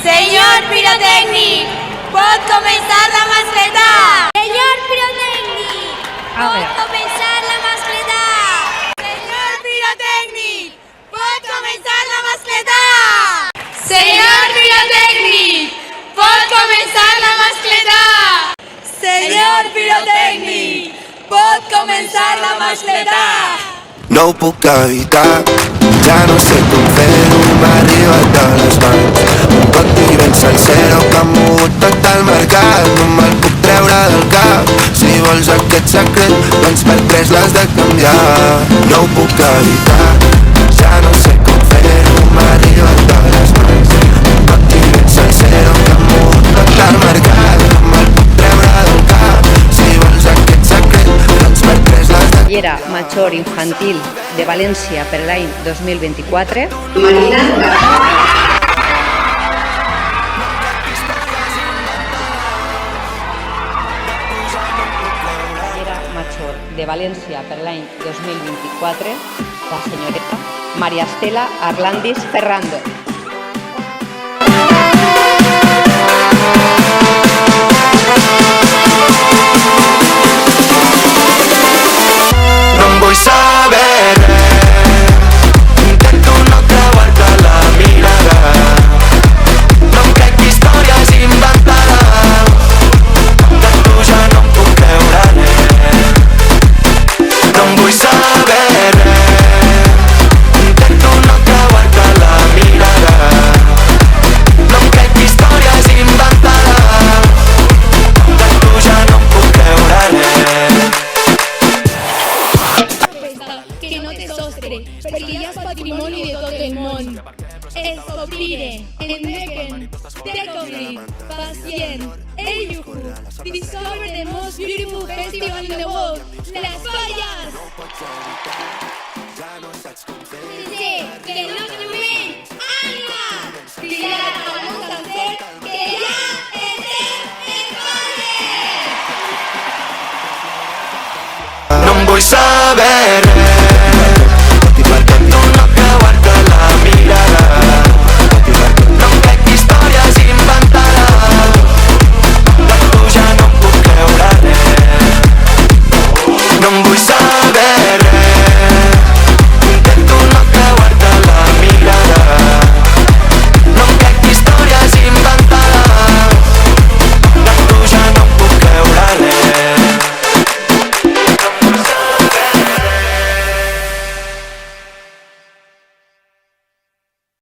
Senyor pirotècnic, pot començar la mascleta! Senyor pirotècnic, pot començar la mascleta! Senyor pirotècnic, pot començar la mascleta! Senyor pirotècnic, pot començar la mascleta! Senyor pirotècnic, pot començar la mascleta! No ho puc evitar, ja no sé com fer-ho, m'ha arribat a les mans. Un còctel ben sencer que ha mogut tot el mercat, no me'l puc treure del cap. Si vols aquest secret, doncs per 3 l'has de canviar. No ho puc evitar, ja no sé com fer-ho, m'ha arribat a les mans. Un còctel ben sencer que ha mogut tot el mercat, no me'l puc treure del cap. Si vols aquest secret, doncs per 3 l'has de Era Major Infantil de València per l'any 2024. Marina Era Major de València per l'any 2024, la senyoreta Maria Estela Arlandis Ferrando. No en vull saber res, intento no creuar-te la mirada. No em crec històries inventades, de tu ja no em puc creure res. No en vull saber res, intento no creuar-te la mirada. No em crec històries inventades, de tu ja no em puc creure res. Que no té sostre, perquè ja és patrimoni de tot el món. Escobrire, Endecken, Decouvrir, Pacient, Eyuhu, discover the most beautiful festival in the world, Las Fallas! Sí, que no te